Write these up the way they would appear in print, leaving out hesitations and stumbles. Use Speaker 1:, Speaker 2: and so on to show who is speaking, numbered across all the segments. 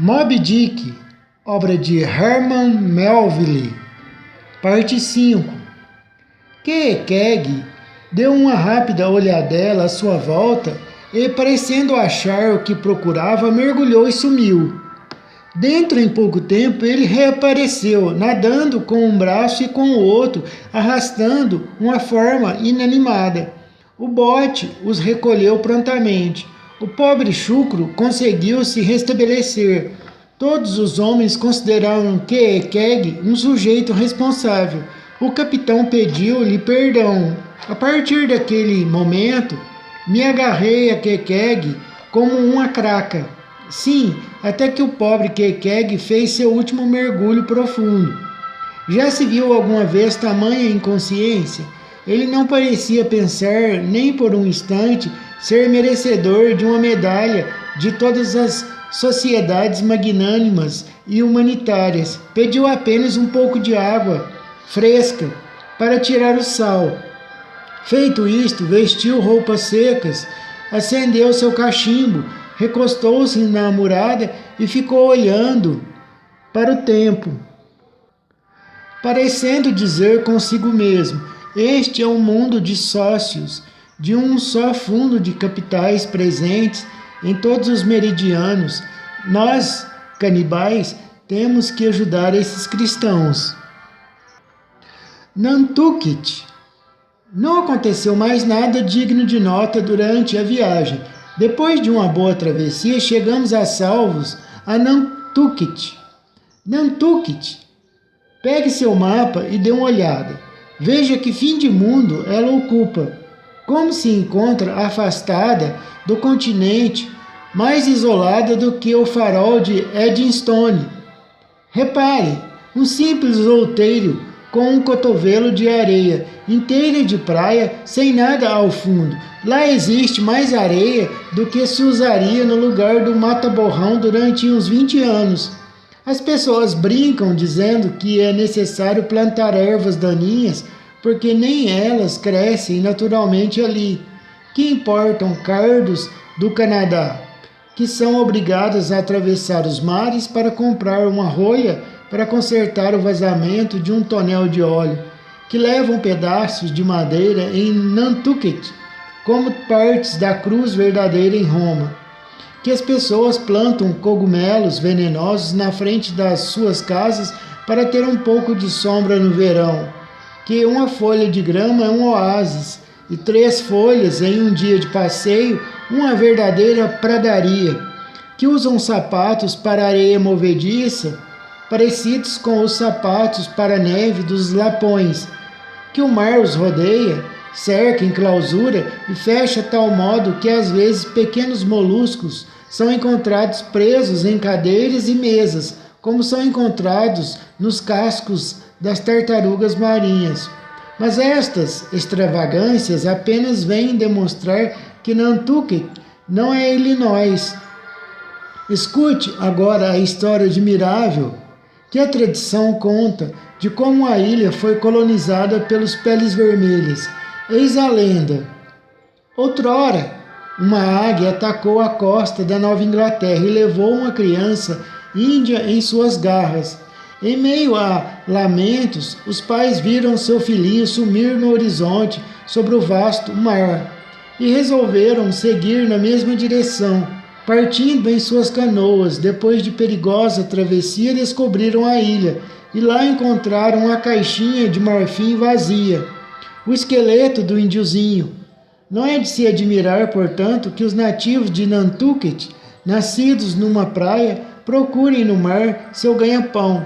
Speaker 1: Moby Dick, obra de Herman Melville, parte 5. Queequeg deu uma rápida olhadela à sua volta e, parecendo achar o que procurava, mergulhou e sumiu. Dentro em pouco tempo ele reapareceu, nadando com um braço e com o outro, arrastando uma forma inanimada. O bote os recolheu prontamente. O pobre chucro conseguiu se restabelecer. Todos os homens consideraram Queequeg um sujeito responsável. O capitão pediu-lhe perdão. A partir daquele momento, me agarrei a Queequeg como uma craca. Sim, até que o pobre Queequeg fez seu último mergulho profundo. Já se viu alguma vez tamanha inconsciência? Ele não parecia pensar nem por um instante ser merecedor de uma medalha de todas as sociedades magnânimas e humanitárias. Pediu apenas um pouco de água fresca para tirar o sal. Feito isto, vestiu roupas secas, acendeu seu cachimbo, recostou-se na murada e ficou olhando para o tempo, parecendo dizer consigo mesmo: este é um mundo de sócios, de um só fundo de capitais presentes em todos os meridianos. Nós, canibais, temos que ajudar esses cristãos. Nantucket. Não aconteceu mais nada digno de nota durante a viagem. Depois de uma boa travessia, chegamos a salvos a Nantucket. Nantucket. Pegue seu mapa e dê uma olhada. Veja que fim de mundo ela ocupa. Como se encontra afastada do continente, mais isolada do que o farol de Eddystone. Repare, um simples outeiro com um cotovelo de areia, inteira de praia, sem nada ao fundo. Lá existe mais areia do que se usaria no lugar do mata-borrão durante uns 20 anos. As pessoas brincam dizendo que é necessário plantar ervas daninhas porque nem elas crescem naturalmente ali. Que importam cardos do Canadá, que são obrigadas a atravessar os mares para comprar uma rolha para consertar o vazamento de um tonel de óleo, que levam pedaços de madeira em Nantucket, como partes da cruz verdadeira em Roma. Que as pessoas plantam cogumelos venenosos na frente das suas casas para ter um pouco de sombra no verão. Que uma folha de grama é um oásis, e 3 folhas em um dia de passeio, uma verdadeira pradaria. Que usam sapatos para areia movediça, parecidos com os sapatos para a neve dos lapões. Que o mar os rodeia, cerca, enclausura e fecha tal modo que às vezes pequenos moluscos são encontrados presos em cadeiras e mesas, como são encontrados nos cascos das tartarugas marinhas. Mas estas extravagâncias apenas vêm demonstrar que Nantucket não é Illinois. Escute agora a história admirável que a tradição conta de como a ilha foi colonizada pelos peles vermelhas. Eis a lenda. Outrora, uma águia atacou a costa da Nova Inglaterra e levou uma criança índia em suas garras. Em meio a lamentos, os pais viram seu filhinho sumir no horizonte sobre o vasto mar e resolveram seguir na mesma direção. Partindo em suas canoas, depois de perigosa travessia, descobriram a ilha e lá encontraram uma caixinha de marfim vazia, o esqueleto do índiozinho. Não é de se admirar, portanto, que os nativos de Nantucket, nascidos numa praia, procurem no mar seu ganha-pão.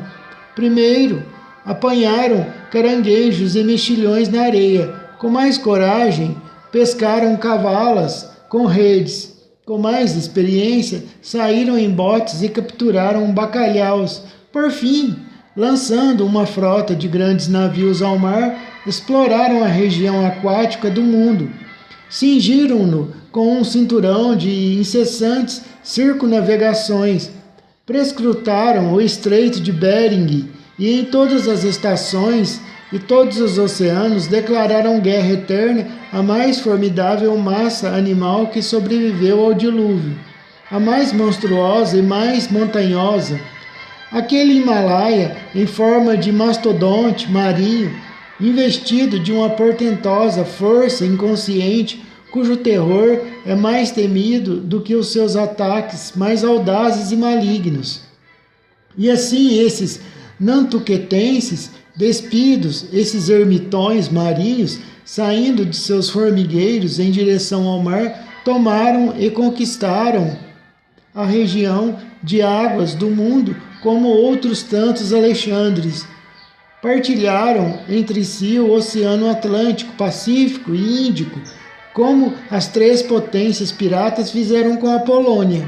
Speaker 1: Primeiro, apanharam caranguejos e mexilhões na areia. Com mais coragem, pescaram cavalas com redes. Com mais experiência, saíram em botes e capturaram bacalhaus. Por fim, lançando uma frota de grandes navios ao mar, exploraram a região aquática do mundo. Cingiram-no com um cinturão de incessantes circunnavegações. Prescrutaram o Estreito de Bering e em todas as estações e todos os oceanos declararam guerra eterna à mais formidável massa animal que sobreviveu ao dilúvio. a mais monstruosa e mais montanhosa. Aquele Himalaia, em forma de mastodonte marinho, investido de uma portentosa força inconsciente, cujo terror é mais temido do que os seus ataques mais audazes e malignos. E assim esses nantuquetenses, despidos, esses ermitões marinhos, saindo de seus formigueiros em direção ao mar, tomaram e conquistaram a região de águas do mundo como outros tantos Alexandres. Partilharam entre si o Oceano Atlântico, Pacífico e Índico, como as três potências piratas fizeram com a Polônia.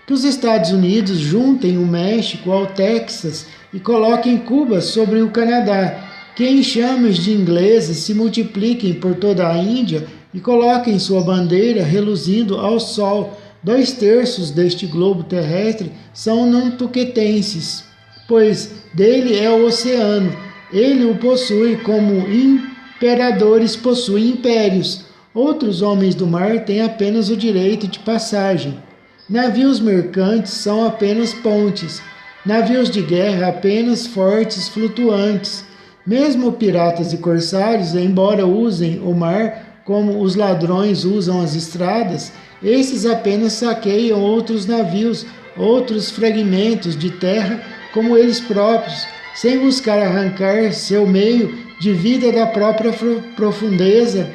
Speaker 1: Que os Estados Unidos juntem o México ao Texas e coloquem Cuba sobre o Canadá. Que enxames de ingleses se multipliquem por toda a Índia e coloquem sua bandeira reluzindo ao sol. 2/3 deste globo terrestre são nantuquetenses, pois dele é o oceano. Ele o possui como imperadores possuem impérios. Outros homens do mar têm apenas o direito de passagem. Navios mercantes são apenas pontes. Navios de guerra apenas fortes flutuantes. Mesmo piratas e corsários, embora usem o mar como os ladrões usam as estradas, esses apenas saqueiam outros navios, outros fragmentos de terra como eles próprios, sem buscar arrancar seu meio de vida da própria profundeza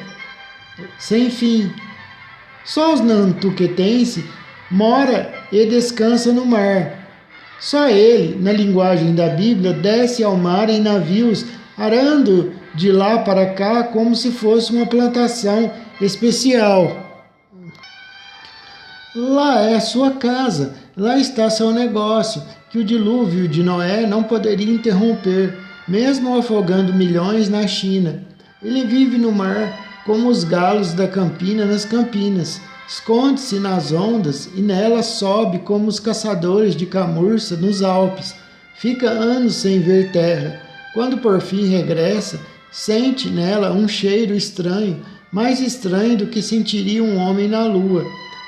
Speaker 1: sem fim. Só os nantuquetenses mora e descansa no mar. Só ele, na linguagem da Bíblia, desce ao mar em navios, arando de lá para cá como se fosse uma plantação especial. Lá é a sua casa, lá está seu negócio, que o dilúvio de Noé não poderia interromper, mesmo afogando milhões na China. Ele vive no mar como os galos da campina nas campinas, esconde-se nas ondas e nela sobe como os caçadores de camurça nos Alpes. Fica anos sem ver terra. Quando por fim regressa, sente nela um cheiro estranho, mais estranho do que sentiria um homem na lua.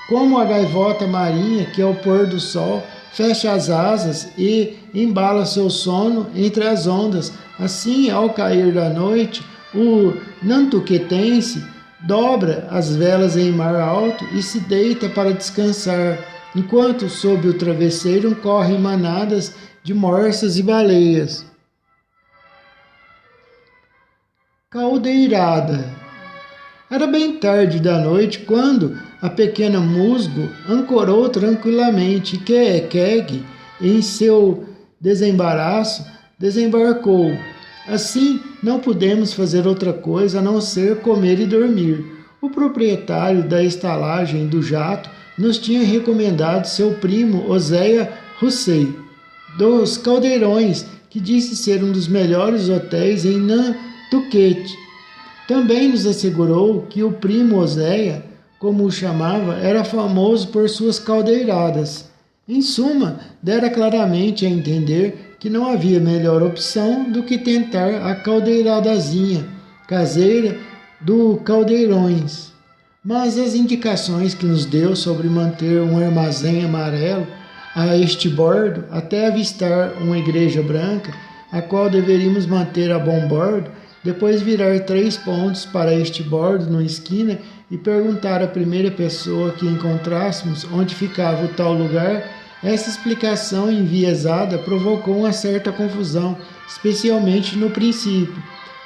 Speaker 1: Como a gaivota marinha que ao pôr do sol fecha as asas e embala seu sono entre as ondas, assim ao cair da noite, o nantuquetense dobra as velas em mar alto e se deita para descansar, enquanto sob o travesseiro correm manadas de morsas e baleias. Caldeirada. Era bem tarde da noite quando a pequena musgo ancorou tranquilamente e Quequeg, em seu desembaraço, desembarcou. Assim, não pudemos fazer outra coisa a não ser comer e dormir. O proprietário da estalagem do jato nos tinha recomendado seu primo Oséia Russey, dos Caldeirões, que disse ser um dos melhores hotéis em Nantucket. Também nos assegurou que o primo Oséia, como o chamava, era famoso por suas caldeiradas. Em suma, dera claramente a entender que não havia melhor opção do que tentar a caldeiradazinha caseira do Caldeirões. Mas as indicações que nos deu sobre manter um armazém amarelo a este bordo até avistar uma igreja branca, a qual deveríamos manter a bom bordo, depois virar 3 pontos para este bordo numa esquina e perguntar à primeira pessoa que encontrássemos onde ficava o tal lugar. Essa explicação enviesada provocou uma certa confusão, especialmente no princípio,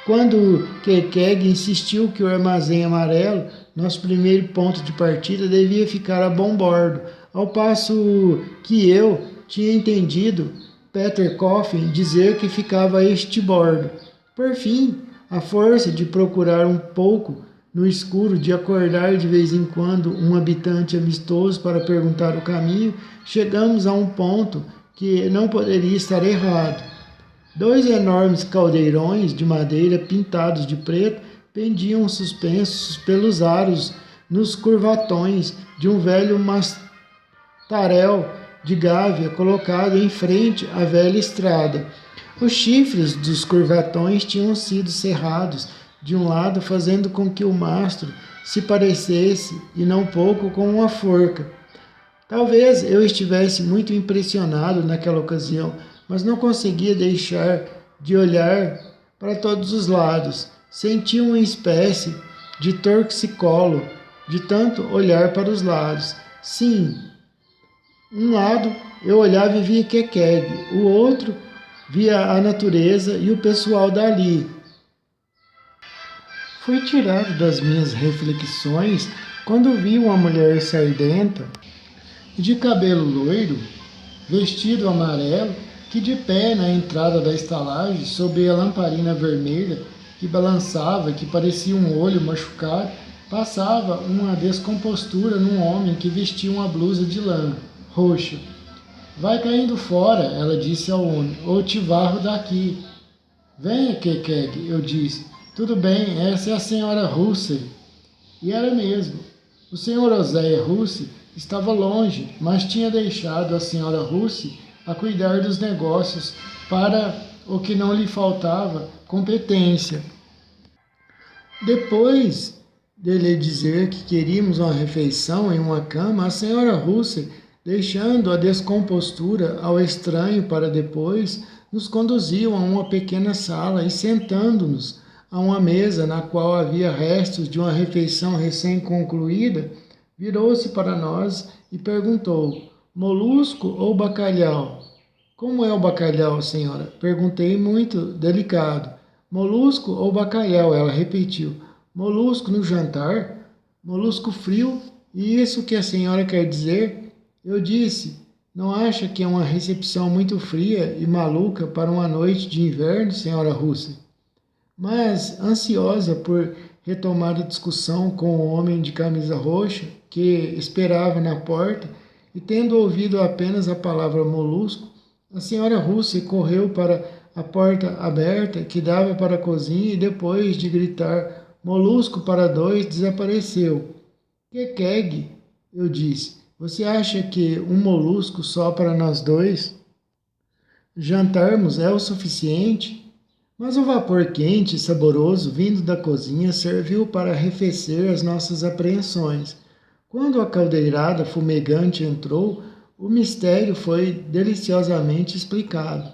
Speaker 1: quando Quequeg insistiu que o armazém amarelo, nosso primeiro ponto de partida, devia ficar a bom bordo, ao passo que eu tinha entendido Peter Coffin dizer que ficava a este bordo. Por fim, a força de procurar um pouco no escuro, de acordar de vez em quando um habitante amistoso para perguntar o caminho, chegamos a um ponto que não poderia estar errado. 2 enormes caldeirões de madeira pintados de preto pendiam suspensos pelos aros nos curvatões de um velho mastarel de gávea colocado em frente à velha estrada. Os chifres dos curvatões tinham sido serrados de um lado, fazendo com que o mastro se parecesse, e não pouco, com uma forca. Talvez eu estivesse muito impressionado naquela ocasião, mas não conseguia deixar de olhar para todos os lados. Senti uma espécie de torcicolo de tanto olhar para os lados. Sim, um lado eu olhava e via Kekeg, o outro via a natureza e o pessoal dali. Fui tirado das minhas reflexões quando vi uma mulher sardenta, de cabelo loiro, vestido amarelo, que de pé na entrada da estalagem, sob a lamparina vermelha que balançava, que parecia um olho machucado, passava uma descompostura num homem que vestia uma blusa de lã roxa. Vai caindo fora, ela disse ao homem, ou te varro daqui. Venha, Kekeg, eu disse. Tudo bem, essa é a senhora Russell. E era mesmo. O senhor Oséia Russell estava longe, mas tinha deixado a senhora Russell a cuidar dos negócios, para o que não lhe faltava competência. Depois dele dizer que queríamos uma refeição em uma cama, a senhora Russell, deixando a descompostura ao estranho para depois, nos conduziu a uma pequena sala e sentando-nos a uma mesa na qual havia restos de uma refeição recém-concluída, virou-se para nós e perguntou, molusco ou bacalhau? Como é o bacalhau, senhora? Perguntei muito delicado. Molusco ou bacalhau? Ela repetiu. Molusco no jantar? Molusco frio? E isso que a senhora quer dizer? Eu disse, não acha que é uma recepção muito fria e maluca para uma noite de inverno, senhora Russell? Mas, ansiosa por retomar a discussão com o homem de camisa roxa, que esperava na porta, e tendo ouvido apenas a palavra molusco, a senhora Russell correu para a porta aberta que dava para a cozinha e depois de gritar molusco para dois, desapareceu. Kekeg, eu disse, você acha que um molusco só para nós dois jantarmos é o suficiente? Mas o vapor quente e saboroso vindo da cozinha serviu para arrefecer as nossas apreensões. Quando a caldeirada fumegante entrou, o mistério foi deliciosamente explicado.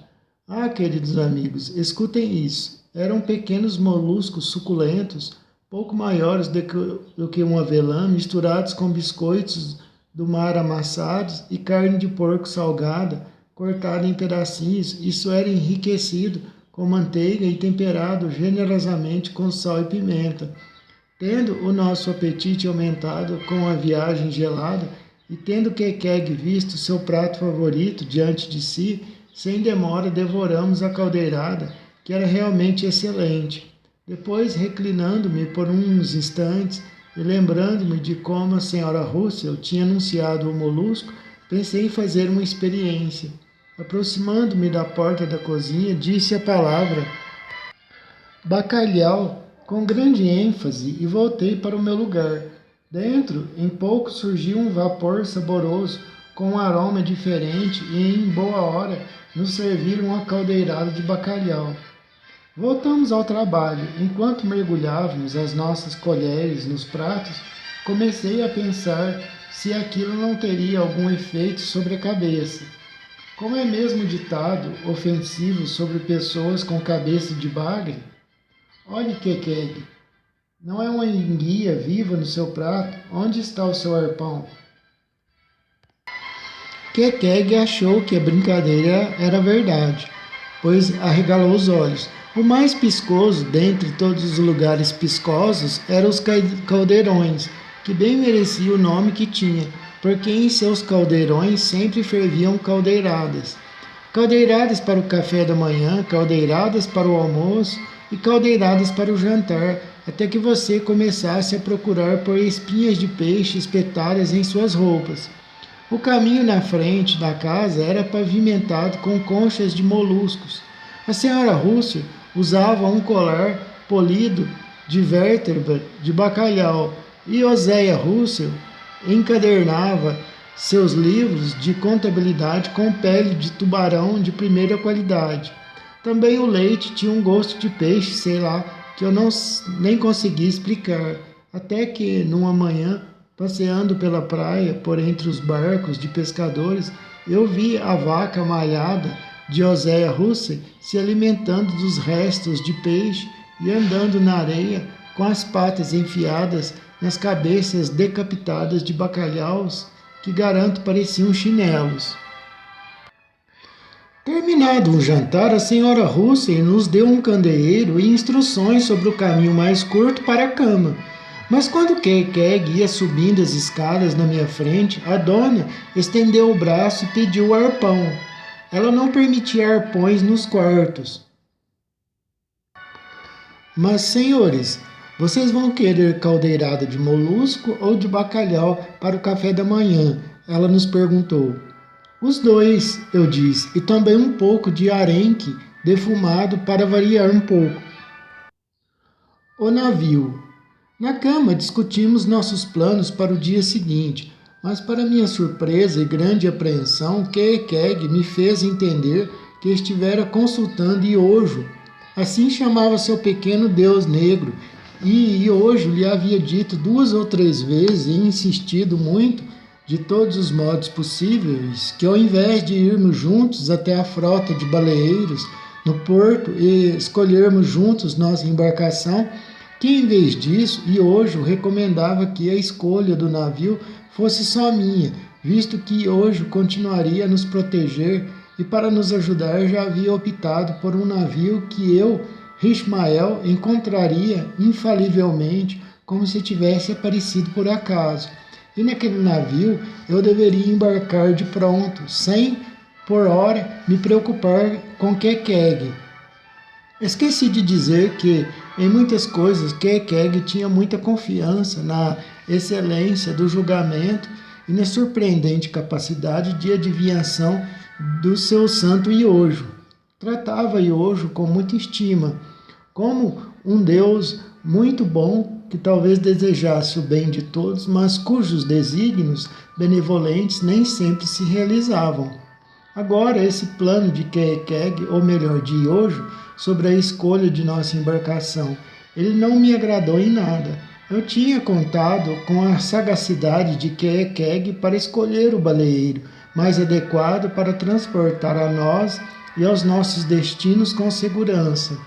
Speaker 1: Ah, queridos amigos, escutem isso. Eram pequenos moluscos suculentos, pouco maiores do que um avelã, misturados com biscoitos do mar amassados e carne de porco salgada, cortada em pedacinhos. Isso era enriquecido com manteiga e temperado generosamente com sal e pimenta. Tendo o nosso apetite aumentado com a viagem gelada e tendo Kekeg visto seu prato favorito diante de si, sem demora devoramos a caldeirada, que era realmente excelente. Depois, reclinando-me por uns instantes e lembrando-me de como a senhora Russell tinha anunciado o molusco, pensei em fazer uma experiência. Aproximando-me da porta da cozinha, disse a palavra bacalhau com grande ênfase e voltei para o meu lugar. Dentro, em pouco, surgiu um vapor saboroso com um aroma diferente e, em boa hora, nos serviram uma caldeirada de bacalhau. Voltamos ao trabalho. Enquanto mergulhávamos as nossas colheres nos pratos, comecei a pensar se aquilo não teria algum efeito sobre a cabeça. Como é mesmo ditado ofensivo sobre pessoas com cabeça de bagre? Olhe, Kekeg, não é uma enguia viva no seu prato? Onde está o seu arpão? Kekeg achou que a brincadeira era verdade, pois arregalou os olhos. O mais piscoso dentre todos os lugares piscosos eram os caldeirões, que bem merecia o nome que tinha, porque em seus caldeirões sempre ferviam caldeiradas. Caldeiradas para o café da manhã, caldeiradas para o almoço e caldeiradas para o jantar, até que você começasse a procurar por espinhas de peixe espetadas em suas roupas. O caminho na frente da casa era pavimentado com conchas de moluscos. A senhora Russell usava um colar polido de vértebra de bacalhau e Oséia Russell encadernava seus livros de contabilidade com pele de tubarão de primeira qualidade. Também o leite tinha um gosto de peixe, sei lá, que eu nem consegui explicar, até que, numa manhã Passeando pela praia, por entre os barcos de pescadores, eu vi a vaca malhada de Oséia Russell se alimentando dos restos de peixe e andando na areia com as patas enfiadas nas cabeças decapitadas de bacalhaus que garanto pareciam chinelos. Terminado o jantar, a senhora Russell nos deu um candeeiro e instruções sobre o caminho mais curto para a cama. Mas quando Keg ia subindo as escadas na minha frente, a dona estendeu o braço e pediu o arpão. Ela não permitia arpões nos quartos. Mas, senhores, vocês vão querer caldeirada de molusco ou de bacalhau para o café da manhã? Ela nos perguntou. Os dois, eu disse, e também um pouco de arenque defumado para variar um pouco. O navio. Na cama discutimos nossos planos para o dia seguinte, mas para minha surpresa e grande apreensão, Keg me fez entender que estivera consultando Iojo. Assim chamava seu pequeno deus negro, e Iojo lhe havia dito 2 ou 3 vezes e insistido muito, de todos os modos possíveis, que ao invés de irmos juntos até a frota de baleeiros no porto e escolhermos juntos nossa embarcação, que em vez disso, Iojo recomendava que a escolha do navio fosse só minha, visto que Iojo continuaria a nos proteger e para nos ajudar já havia optado por um navio que eu, Ishmael, encontraria infalivelmente como se tivesse aparecido por acaso. E naquele navio eu deveria embarcar de pronto, sem, por hora, me preocupar com Keg. Esqueci de dizer que, em muitas coisas, Keg tinha muita confiança na excelência do julgamento e na surpreendente capacidade de adivinhação do seu santo Iojo. Tratava Iojo com muita estima, como um Deus muito bom que talvez desejasse o bem de todos, mas cujos desígnios benevolentes nem sempre se realizavam. Agora, esse plano de Keg, ou melhor, de Iojo, sobre a escolha de nossa embarcação, ele não me agradou em nada. Eu tinha contado com a sagacidade de Keg para escolher o baleeiro mais adequado para transportar a nós e aos nossos destinos com segurança.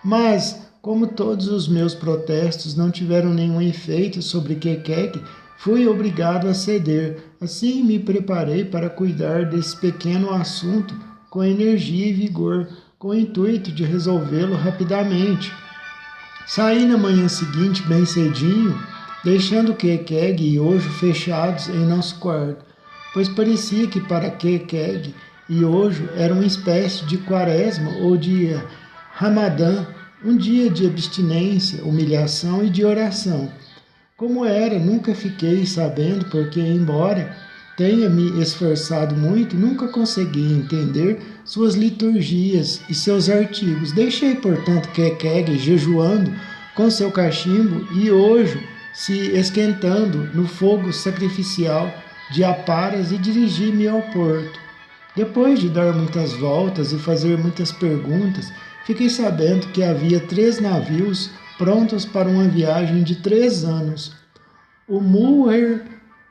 Speaker 1: Mas, como todos os meus protestos não tiveram nenhum efeito sobre Keg, fui obrigado a ceder. Assim me preparei para cuidar desse pequeno assunto com energia e vigor, com o intuito de resolvê-lo rapidamente. Saí na manhã seguinte bem cedinho, deixando Keg e Iojo fechados em nosso quarto, pois parecia que para Keg e Iojo era uma espécie de quaresma ou de Ramadã, um dia de abstinência, humilhação e de oração. Como era, nunca fiquei sabendo, porque, embora tenha me esforçado muito, nunca consegui entender suas liturgias e seus artigos. Deixei, portanto, Keg jejuando com seu cachimbo e Iojo se esquentando no fogo sacrificial de aparas e dirigi-me ao porto. Depois de dar muitas voltas e fazer muitas perguntas, fiquei sabendo que havia 3 navios prontos para uma viagem de 3 anos. O Mulher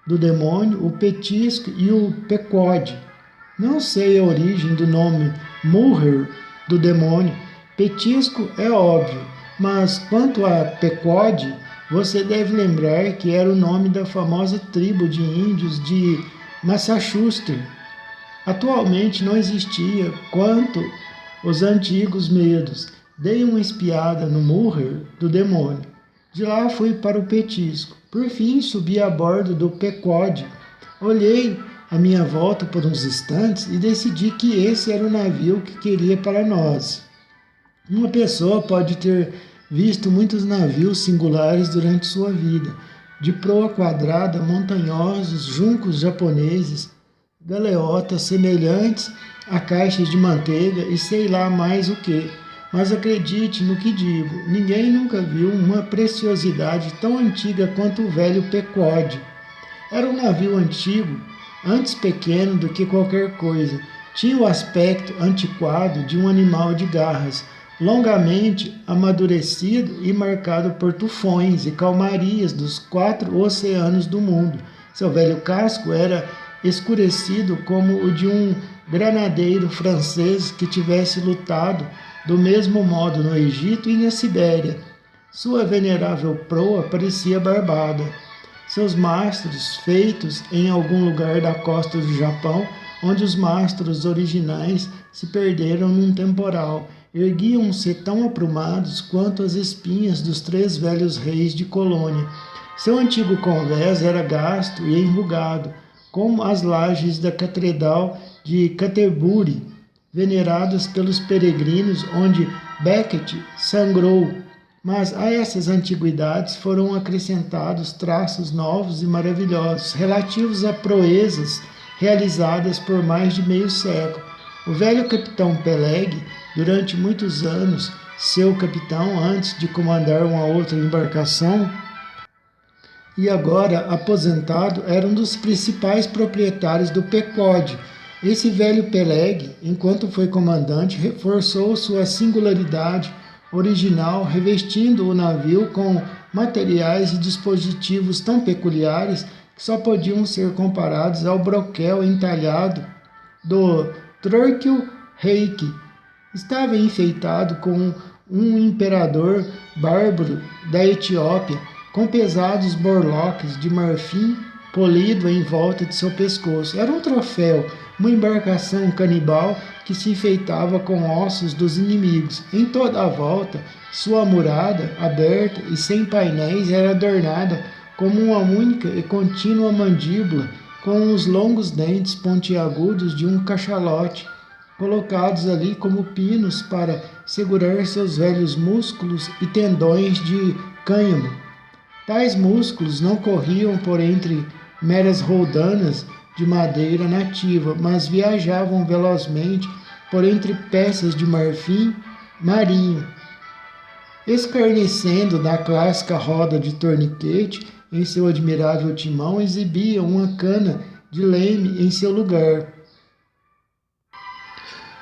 Speaker 1: do demônio, o Petisco e o Pequod. Não sei a origem do nome Mulher do demônio. Petisco é óbvio, mas quanto a Pequod, você deve lembrar que era o nome da famosa tribo de índios de Massachusetts. Atualmente não existia quanto os antigos medos. Dei uma espiada no Mulher do demônio. De lá fui para o Petisco. Por fim, subi a bordo do Pequod. Olhei à minha volta por uns instantes e decidi que esse era o navio que queria para nós. Uma pessoa pode ter visto muitos navios singulares durante sua vida, de proa quadrada, montanhosos, juncos japoneses, galeotas semelhantes a caixas de manteiga e sei lá mais o que. Mas acredite no que digo, ninguém nunca viu uma preciosidade tão antiga quanto o velho Pequod. Era um navio antigo, antes pequeno do que qualquer coisa. Tinha o aspecto antiquado de um animal de garras, longamente amadurecido e marcado por tufões e calmarias dos 4 oceanos do mundo. Seu velho casco era escurecido como o de um granadeiro francês que tivesse lutado do mesmo modo no Egito e na Sibéria. Sua venerável proa parecia barbada. Seus mastros, feitos em algum lugar da costa do Japão, onde os mastros originais se perderam num temporal, erguiam-se tão aprumados quanto as espinhas dos 3 velhos reis de Colônia. Seu antigo convés era gasto e enrugado, como as lajes da Catedral de Canterbury, veneradas pelos peregrinos, onde Becket sangrou. Mas a essas antiguidades foram acrescentados traços novos e maravilhosos, relativos a proezas realizadas por mais de meio século. O velho capitão Peleg, durante muitos anos, seu capitão antes de comandar uma outra embarcação, e agora aposentado, era um dos principais proprietários do Pequod. Esse velho Peleg, enquanto foi comandante, reforçou sua singularidade original, revestindo o navio com materiais e dispositivos tão peculiares que só podiam ser comparados ao broquel entalhado do Turkil Reich. Estava enfeitado com um imperador bárbaro da Etiópia, com pesados borloques de marfim polido em volta de seu pescoço. Era um troféu, uma embarcação canibal que se enfeitava com ossos dos inimigos. Em toda a volta, sua murada, aberta e sem painéis, era adornada como uma única e contínua mandíbula, com os longos dentes pontiagudos de um cachalote, colocados ali como pinos para segurar seus velhos músculos e tendões de cânhamo. Tais músculos não corriam por entre meras roldanas de madeira nativa, mas viajavam velozmente por entre peças de marfim marinho, escarnecendo da clássica roda de torniquete em seu admirável timão, exibia uma cana de leme em seu lugar.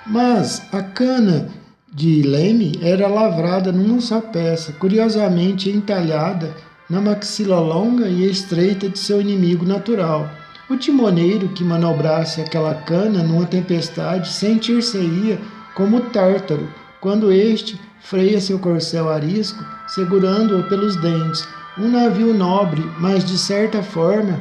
Speaker 1: Mas a cana de leme era lavrada numa só peça, curiosamente entalhada na maxila longa e estreita de seu inimigo natural. O timoneiro que manobrasse aquela cana numa tempestade sentir-se-ia como Tártaro, quando este freia seu corcel arisco, segurando-o pelos dentes. Um navio nobre, mas de certa forma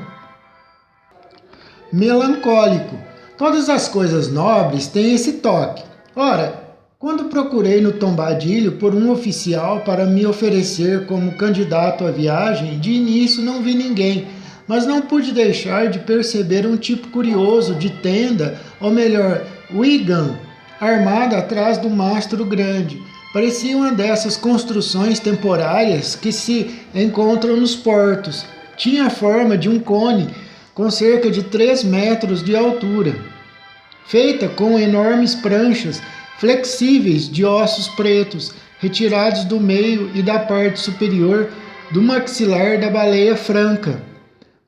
Speaker 1: melancólico. Todas as coisas nobres têm esse toque. Ora, quando procurei no tombadilho por um oficial para me oferecer como candidato à viagem, de início não vi ninguém, mas não pude deixar de perceber um tipo curioso de tenda, ou melhor, Wigan, armada atrás do mastro grande. Parecia uma dessas construções temporárias que se encontram nos portos. Tinha a forma de um cone, com cerca de 3 metros de altura, feita com enormes pranchas flexíveis de ossos pretos, retirados do meio e da parte superior do maxilar da baleia franca.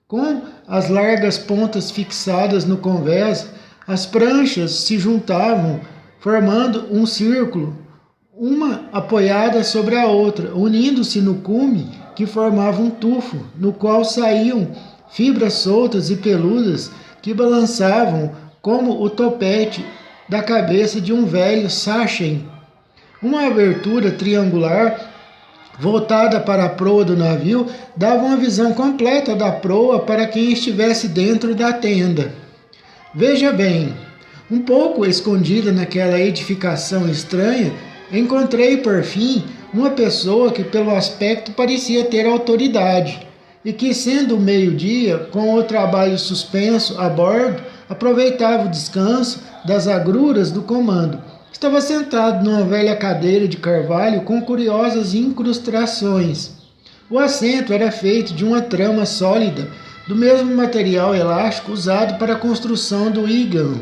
Speaker 1: Com as largas pontas fixadas no convés, as pranchas se juntavam, formando um círculo, uma apoiada sobre a outra, unindo-se no cume que formava um tufo, no qual saíam fibras soltas e peludas que balançavam como o topete da cabeça de um velho sachem. Uma abertura triangular voltada para a proa do navio dava uma visão completa da proa para quem estivesse dentro da tenda. Veja bem, um pouco escondida naquela edificação estranha, encontrei por fim uma pessoa que pelo aspecto parecia ter autoridade e que, sendo meio-dia, com o trabalho suspenso a bordo, aproveitava o descanso das agruras do comando. Estava sentado numa velha cadeira de carvalho com curiosas incrustações. O assento era feito de uma trama sólida, do mesmo material elástico usado para a construção do Wigan.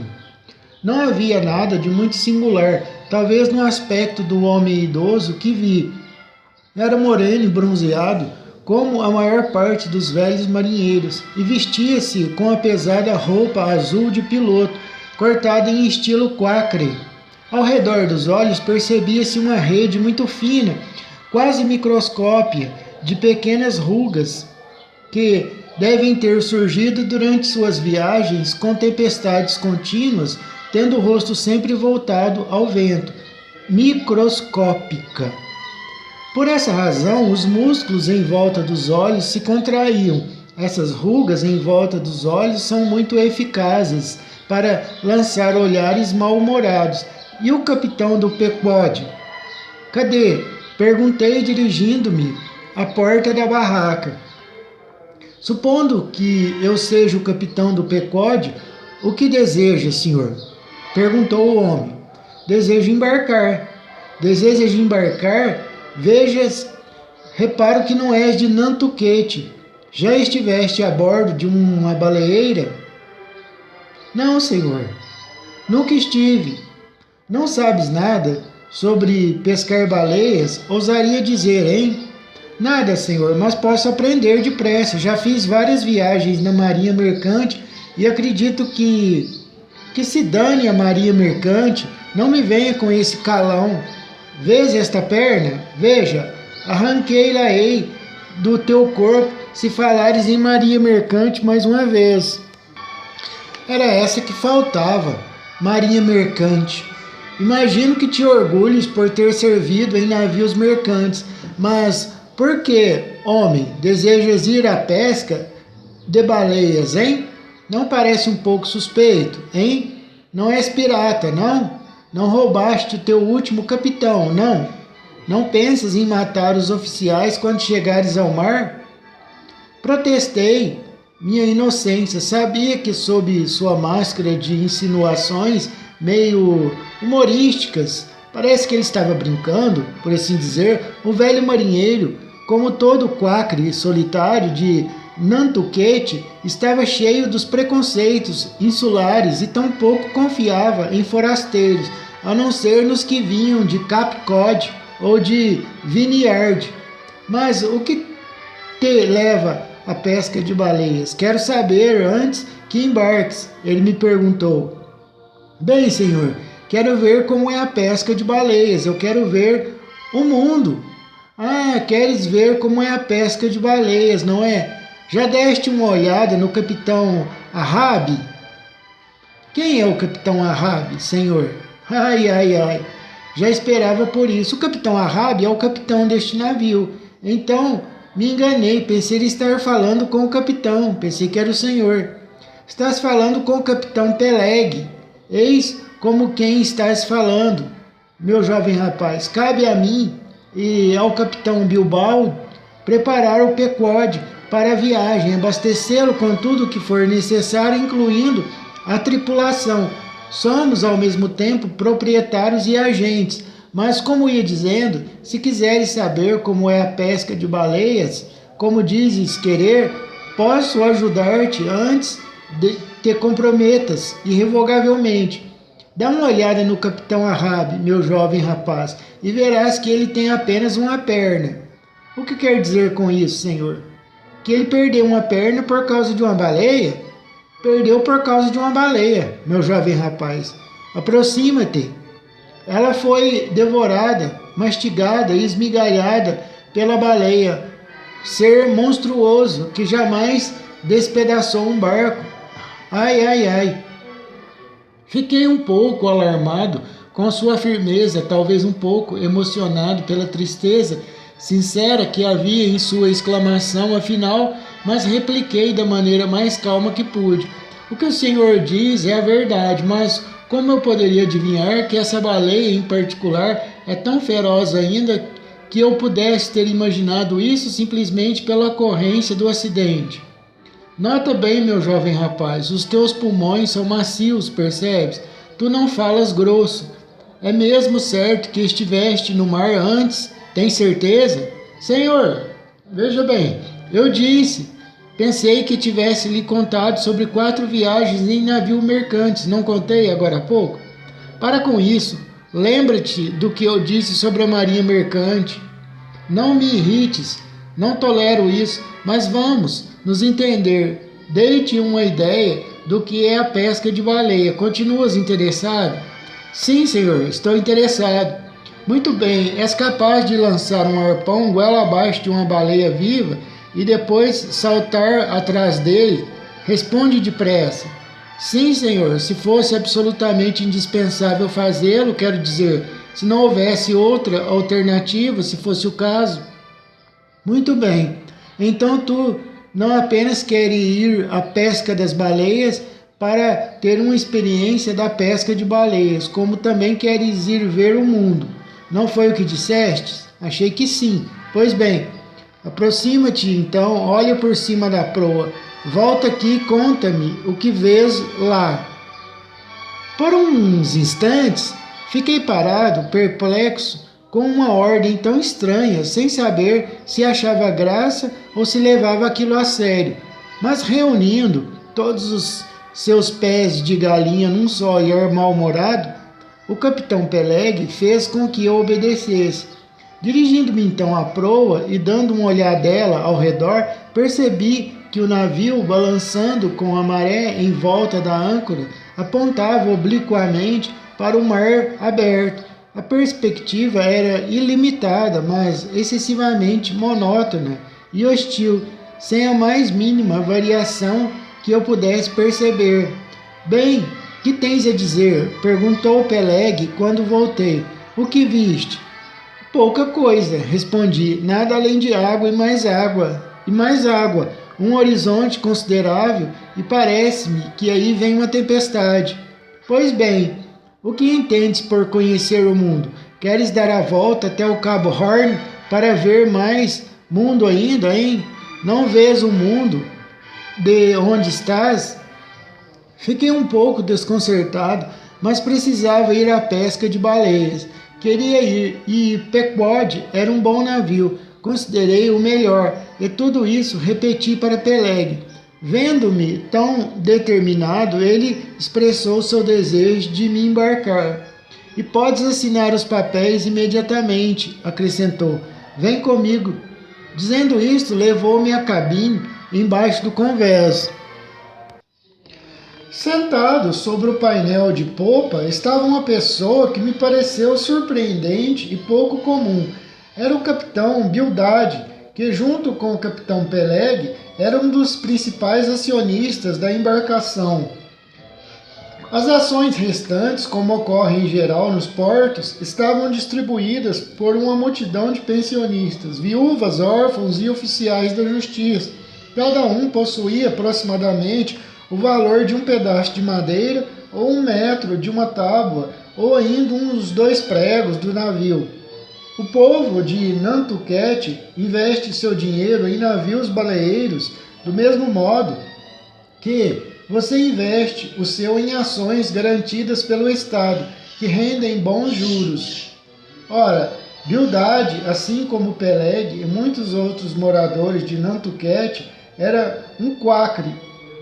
Speaker 1: Não havia nada de muito singular, talvez no aspecto do homem idoso que vi. Era moreno e bronzeado, como a maior parte dos velhos marinheiros, e vestia-se com a pesada roupa azul de piloto, cortada em estilo quacre. Ao redor dos olhos percebia-se uma rede muito fina, quase microscópica, de pequenas rugas, que devem ter surgido durante suas viagens com tempestades contínuas, tendo o rosto sempre voltado ao vento. Microscópica. Por essa razão, os músculos em volta dos olhos se contraíam. Essas rugas em volta dos olhos são muito eficazes para lançar olhares mal-humorados. E o capitão do Pequod? Cadê? Perguntei, dirigindo-me à porta da barraca. Supondo que eu seja o capitão do Pequod, o que deseja, senhor? Perguntou o homem. Desejo embarcar. Desejas embarcar? Vejas, reparo que não és de Nantucket. Já estiveste a bordo de uma baleeira? Não, senhor. Nunca estive. Não sabes nada sobre pescar baleias? Ousaria dizer, hein? Nada, senhor, mas posso aprender depressa. Já fiz várias viagens na marinha mercante e acredito que se dane a marinha mercante. Não me venha com esse calão. Vês esta perna? Veja, arranquei-la-ei do teu corpo se falares em marinha mercante mais uma vez. Era essa que faltava, marinha mercante. Imagino que te orgulhes por ter servido em navios mercantes, mas por que, homem, desejas ir à pesca de baleias, hein? Não parece um pouco suspeito, hein? Não és pirata, não? Não roubaste o teu último capitão, não? Não pensas em matar os oficiais quando chegares ao mar? Protestei minha inocência. Sabia que sob sua máscara de insinuações meio humorísticas, parece que ele estava brincando, por assim dizer, o velho marinheiro, como todo quacre solitário de Nantucket, estava cheio dos preconceitos insulares e tampouco confiava em forasteiros, a não ser nos que vinham de Cape Cod ou de Vineyard. Mas o que te leva à pesca de baleias? Quero saber antes que embarques, ele me perguntou. Bem, senhor, quero ver como é a pesca de baleias, eu quero ver o mundo. Ah, queres ver como é a pesca de baleias, não é? Já deste uma olhada no capitão Ahab? Quem é o capitão Ahab, senhor? Ai, ai, ai. Já esperava por isso. O capitão Ahab é o capitão deste navio. Então, me enganei. Pensei estar falando com o capitão. Pensei que era o senhor. Estás falando com o capitão Peleg. Eis como quem estás falando, meu jovem rapaz. Cabe a mim e ao capitão Bilbao preparar o Pequod para a viagem, abastecê-lo com tudo o que for necessário, incluindo a tripulação. Somos, ao mesmo tempo, proprietários e agentes, mas, como ia dizendo, se quiseres saber como é a pesca de baleias, como dizes querer, posso ajudar-te antes de te comprometas irrevogavelmente. Dá uma olhada no capitão Ahab, meu jovem rapaz, e verás que ele tem apenas uma perna. O que quer dizer com isso, senhor? Que ele perdeu uma perna por causa de uma baleia? Perdeu por causa de uma baleia, meu jovem rapaz. Aproxima-te. Ela foi devorada, mastigada e esmigalhada pela baleia, ser monstruoso que jamais despedaçou um barco. Ai, ai, ai. Fiquei um pouco alarmado com sua firmeza, talvez um pouco emocionado pela tristeza sincera que havia em sua exclamação, afinal, mas repliquei da maneira mais calma que pude. O que o senhor diz é a verdade, mas como eu poderia adivinhar que essa baleia em particular é tão feroz ainda que eu pudesse ter imaginado isso simplesmente pela ocorrência do acidente? Nota bem, meu jovem rapaz, os teus pulmões são macios, percebes? Tu não falas grosso. É mesmo certo que estiveste no mar antes? Tem certeza? Senhor, veja bem, eu disse, pensei que tivesse lhe contado sobre 4 viagens em navio mercantes, não contei agora há pouco? Para com isso, lembra-te do que eu disse sobre a marinha mercante. Não me irrites, não tolero isso, mas vamos nos entender. Dei-te uma ideia do que é a pesca de baleia. Continuas interessado? Sim, senhor, estou interessado. Muito bem, és capaz de lançar um arpão goela abaixo de uma baleia viva e depois saltar atrás dele? Responde depressa. Sim, senhor, se fosse absolutamente indispensável fazê-lo, quero dizer, se não houvesse outra alternativa, se fosse o caso. Muito bem, então tu não apenas queres ir à pesca das baleias para ter uma experiência da pesca de baleias, como também queres ir ver o mundo. Não foi o que disseste? Achei que sim. Pois bem, aproxima-te então, olha por cima da proa. Volta aqui e conta-me o que vês lá. Por uns instantes, fiquei parado, perplexo, com uma ordem tão estranha, sem saber se achava graça ou se levava aquilo a sério. Mas reunindo todos os seus pés de galinha num só olhar mal-humorado, o capitão Peleg fez com que eu obedecesse. Dirigindo-me então à proa e dando uma olhadela ao redor, percebi que o navio, balançando com a maré em volta da âncora, apontava obliquamente para o mar aberto. A perspectiva era ilimitada, mas excessivamente monótona e hostil, sem a mais mínima variação que eu pudesse perceber. Bem, que tens a dizer? Perguntou Peleg quando voltei. O que viste? Pouca coisa, respondi. Nada além de água e mais água. E mais água. Um horizonte considerável e parece-me que aí vem uma tempestade. Pois bem, o que entendes por conhecer o mundo? Queres dar a volta até o Cabo Horn para ver mais mundo ainda, hein? Não vês o mundo de onde estás? Fiquei um pouco desconcertado, mas precisava ir à pesca de baleias. Queria ir, e Pequod era um bom navio, considerei o melhor, e tudo isso repeti para Peleg. Vendo-me tão determinado, ele expressou seu desejo de me embarcar. E podes assinar os papéis imediatamente, acrescentou. Vem comigo. Dizendo isto, levou-me à cabine embaixo do convés. Sentado sobre o painel de popa estava uma pessoa que me pareceu surpreendente e pouco comum. Era o capitão Bildad, que junto com o capitão Peleg era um dos principais acionistas da embarcação. As ações restantes, como ocorre em geral nos portos, estavam distribuídas por uma multidão de pensionistas, viúvas, órfãos e oficiais da justiça. Cada um possuía aproximadamente o valor de um pedaço de madeira ou 1 metro de uma tábua ou ainda uns 2 pregos do navio. O povo de Nantucket investe seu dinheiro em navios baleeiros do mesmo modo que você investe o seu em ações garantidas pelo Estado, que rendem bons juros. Ora, Bildad, assim como Peleg e muitos outros moradores de Nantucket, era um quacre,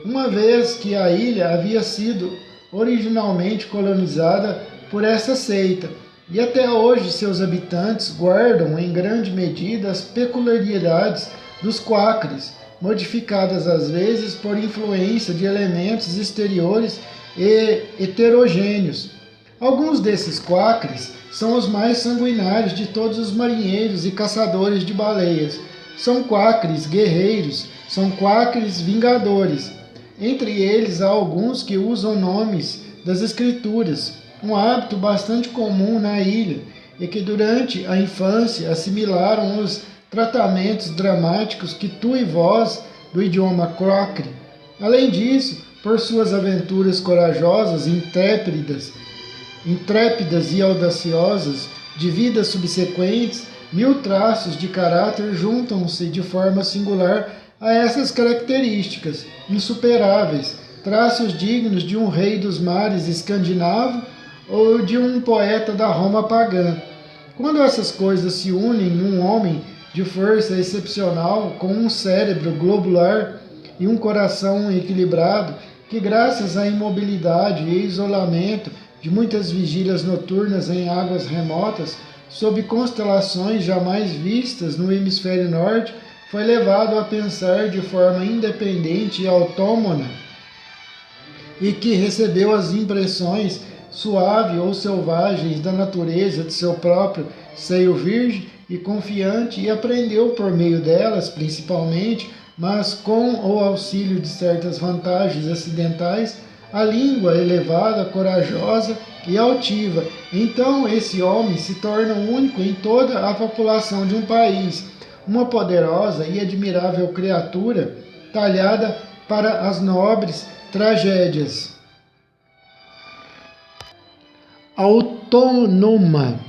Speaker 1: uma vez que a ilha havia sido originalmente colonizada por essa seita, e até hoje seus habitantes guardam em grande medida as peculiaridades dos quacres, modificadas às vezes por influência de elementos exteriores e heterogêneos. Alguns desses quacres são os mais sanguinários de todos os marinheiros e caçadores de baleias. São quacres guerreiros, são quacres vingadores. Entre eles há alguns que usam nomes das escrituras, um hábito bastante comum na ilha, e que durante a infância assimilaram os tratamentos dramáticos que tu e vós do idioma quacre. Além disso, por suas aventuras corajosas, intrépidas e audaciosas de vidas subsequentes, 1000 traços de caráter juntam-se de forma singular a essas características insuperáveis, traços dignos de um rei dos mares escandinavo ou de um poeta da Roma pagã. Quando essas coisas se unem num homem de força excepcional, com um cérebro globular e um coração equilibrado, que graças à imobilidade e isolamento de muitas vigílias noturnas em águas remotas, sob constelações jamais vistas no hemisfério norte, foi levado a pensar de forma independente e autônoma, e que recebeu as impressões suave ou selvagens da natureza de seu próprio seio virgem e confiante, e aprendeu por meio delas, principalmente, mas com o auxílio de certas vantagens acidentais, a língua elevada, corajosa e altiva. Então esse homem se torna único em toda a população de um país, uma poderosa e admirável criatura, talhada para as nobres tragédias. Autônoma.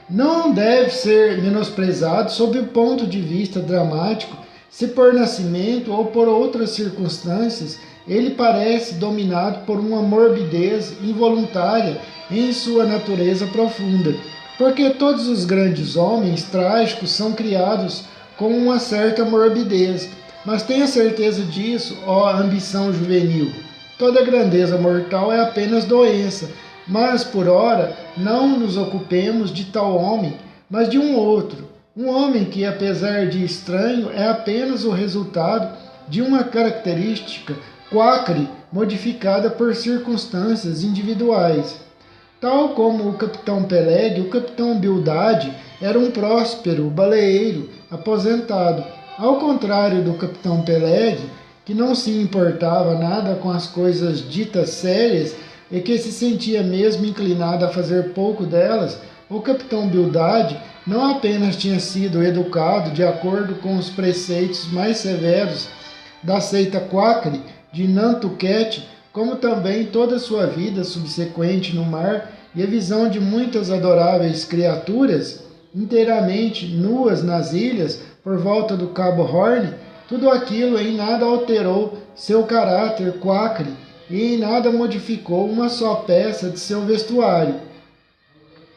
Speaker 1: Não deve ser menosprezado sob o ponto de vista dramático, se por nascimento ou por outras circunstâncias ele parece dominado por uma morbidez involuntária em sua natureza profunda, porque todos os grandes homens trágicos são criados com uma certa morbidez. Mas tenha certeza disso, ó ambição juvenil. Toda grandeza mortal é apenas doença, mas por ora não nos ocupemos de tal homem, mas de um outro. Um homem que, apesar de estranho, é apenas o resultado de uma característica quacre modificada por circunstâncias individuais. Tal como o capitão Peleg, o capitão Bildade era um próspero baleeiro aposentado. Ao contrário do capitão Peleg, que não se importava nada com as coisas ditas sérias e que se sentia mesmo inclinado a fazer pouco delas, o capitão Bildade não apenas tinha sido educado de acordo com os preceitos mais severos da seita quacre de Nantucket, como também toda a sua vida subsequente no mar e a visão de muitas adoráveis criaturas inteiramente nuas nas ilhas por volta do Cabo Horn, tudo aquilo em nada alterou seu caráter quacre e em nada modificou uma só peça de seu vestuário.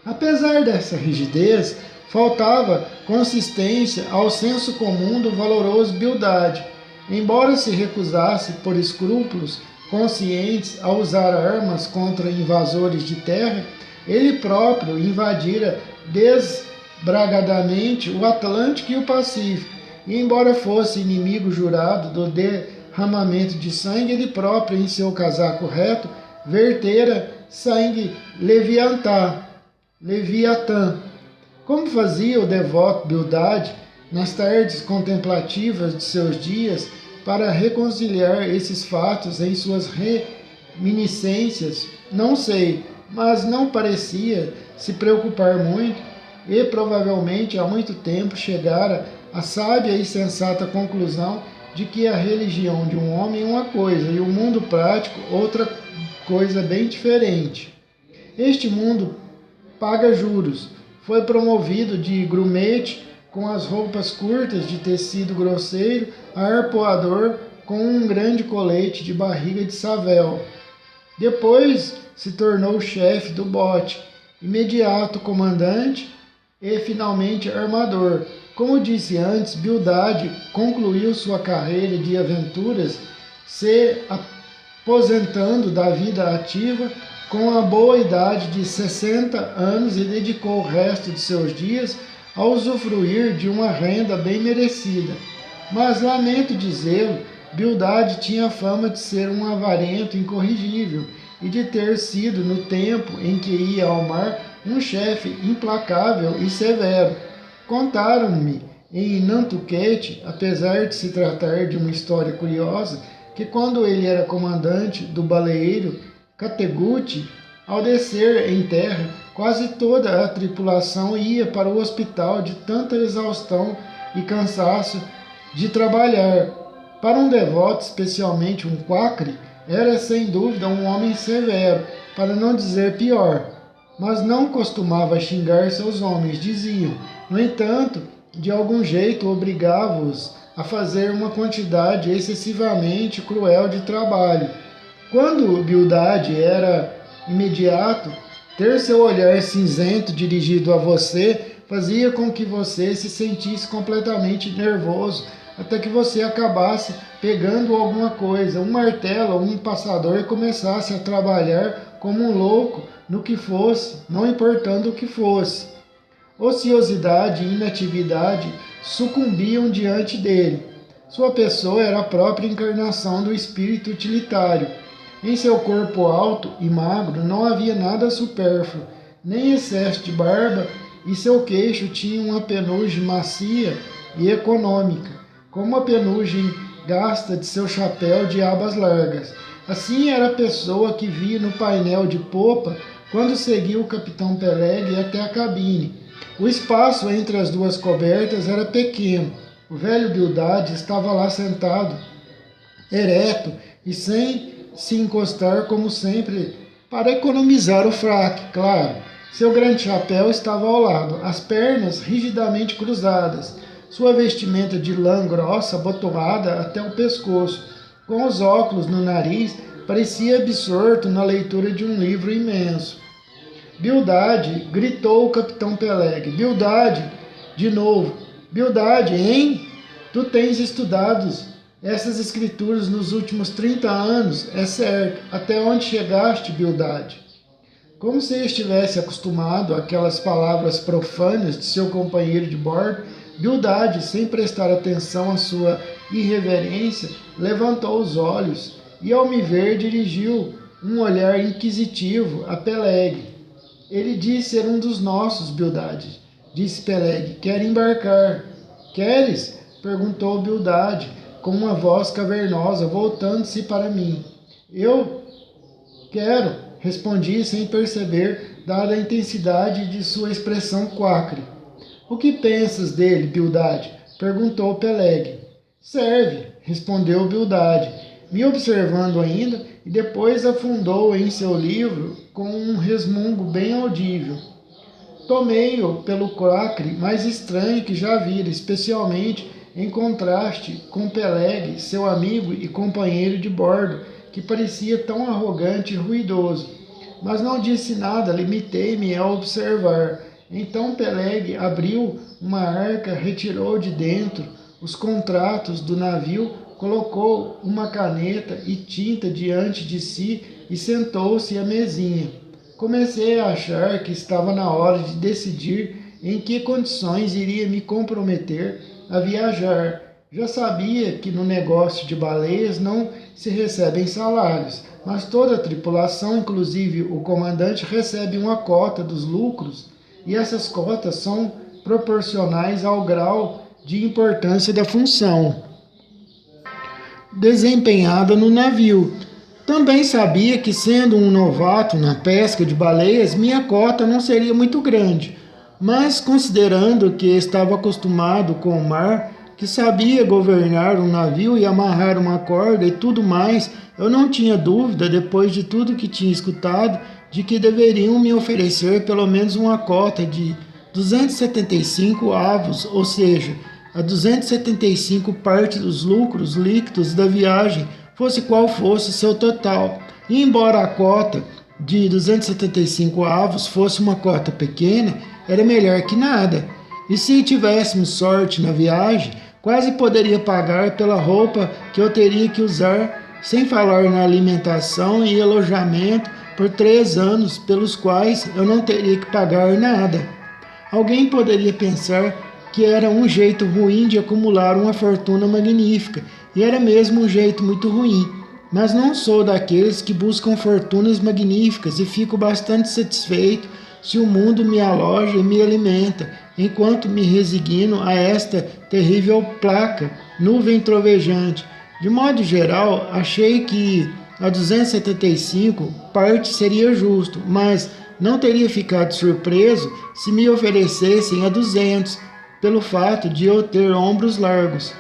Speaker 1: Apesar dessa rigidez, faltava consistência ao senso comum do valoroso Bildade. Embora se recusasse por escrúpulos conscientes a usar armas contra invasores de terra, ele próprio invadira desbragadamente o Atlântico e o Pacífico, e embora fosse inimigo jurado do derramamento de sangue, ele próprio, em seu casaco reto, vertera sangue Leviatã. Como fazia o devoto Bildade nas tardes contemplativas de seus dias para reconciliar esses fatos em suas reminiscências, não sei, mas não parecia se preocupar muito, e provavelmente há muito tempo chegara à sábia e sensata conclusão de que a religião de um homem é uma coisa e o mundo prático outra coisa bem diferente. Este mundo paga juros, foi promovido de grumete com as roupas curtas de tecido grosseiro a arpoador com um grande colete de barriga de savel. Depois se tornou chefe do bote, imediato comandante e finalmente armador. Como disse antes, Bildade concluiu sua carreira de aventuras se aposentando da vida ativa com a boa idade de 60 anos e dedicou o resto de seus dias a usufruir de uma renda bem merecida. Mas, lamento dizê-lo, Bildade tinha fama de ser um avarento incorrigível e de ter sido, no tempo em que ia ao mar, um chefe implacável e severo. Contaram-me em Nantucket, apesar de se tratar de uma história curiosa, que quando ele era comandante do baleeiro Cattegut, ao descer em terra, quase toda a tripulação ia para o hospital de tanta exaustão e cansaço de trabalhar. Para um devoto, especialmente um quacre, era sem dúvida um homem severo, para não dizer pior, mas não costumava xingar seus homens, diziam. No entanto, de algum jeito obrigava-os a fazer uma quantidade excessivamente cruel de trabalho. Quando Bildade era imediato, ter seu olhar cinzento dirigido a você fazia com que você se sentisse completamente nervoso, até que você acabasse pegando alguma coisa, um martelo ou um passador, e começasse a trabalhar como um louco no que fosse, não importando o que fosse. Ociosidade e inatividade sucumbiam diante dele. Sua pessoa era a própria encarnação do espírito utilitário. Em seu corpo alto e magro não havia nada supérfluo, nem excesso de barba, e seu queixo tinha uma penugem macia e econômica, como a penugem gasta de seu chapéu de abas largas. Assim era a pessoa que via no painel de popa quando seguiu o capitão Peleg até a cabine. O espaço entre as duas cobertas era pequeno. O velho Bildad estava lá sentado, ereto e sem se encostar como sempre, para economizar o fraque, claro. Seu grande chapéu estava ao lado, as pernas rigidamente cruzadas, sua vestimenta de lã grossa abotoada até o pescoço, com os óculos no nariz, parecia absorto na leitura de um livro imenso. Bildad, gritou o capitão Peleg. Bildad, de novo. Bildad, hein? Tu tens estudado essas escrituras nos últimos 30 anos, é certo. Até onde chegaste, Bildad? Como se estivesse acostumado àquelas palavras profanas de seu companheiro de bordo, Bildad, sem prestar atenção à sua irreverência, levantou os olhos e, ao me ver, dirigiu um olhar inquisitivo a Peleg. Ele diz ser um dos nossos, Bildad, disse Peleg. Quer embarcar. Queres? Perguntou Bildad, com uma voz cavernosa, voltando-se para mim. Eu quero, respondi sem perceber, dada a intensidade de sua expressão quacre. O que pensas dele, Bildad? Perguntou Peleg. Serve, respondeu Bildad, me observando ainda, e depois afundou em seu livro com um resmungo bem audível. Tomei-o pelo quacre mais estranho que já vira, especialmente em contraste com Peleg, seu amigo e companheiro de bordo, que parecia tão arrogante e ruidoso. Mas não disse nada, limitei-me a observar. Então Peleg abriu uma arca, retirou de dentro os contratos do navio, colocou uma caneta e tinta diante de si e sentou-se à mesinha. Comecei a achar que estava na hora de decidir em que condições iria me comprometer a viajar. Já sabia que no negócio de baleias não se recebem salários, mas toda a tripulação, inclusive o comandante, recebe uma cota dos lucros, e essas cotas são proporcionais ao grau de importância da função desempenhada no navio. Também sabia que, sendo um novato na pesca de baleias, minha cota não seria muito grande, mas considerando que estava acostumado com o mar, que sabia governar um navio e amarrar uma corda e tudo mais, eu não tinha dúvida, depois de tudo que tinha escutado, de que deveriam me oferecer pelo menos uma cota de 275 avos, ou seja, a 275 partes dos lucros líquidos da viagem, fosse qual fosse seu total. E embora a cota de 275 avos fosse uma cota pequena, era melhor que nada. E se tivéssemos sorte na viagem, quase poderia pagar pela roupa que eu teria que usar, sem falar na alimentação e alojamento por 3 anos, pelos quais eu não teria que pagar nada. Alguém poderia pensar que era um jeito ruim de acumular uma fortuna magnífica, e era mesmo um jeito muito ruim. Mas não sou daqueles que buscam fortunas magníficas e fico bastante satisfeito se o mundo me aloja e me alimenta, enquanto me resigno a esta terrível placa, nuvem trovejante. De modo geral, achei que a 275 parte seria justo, mas não teria ficado surpreso se me oferecessem a 200, pelo fato de eu ter ombros largos.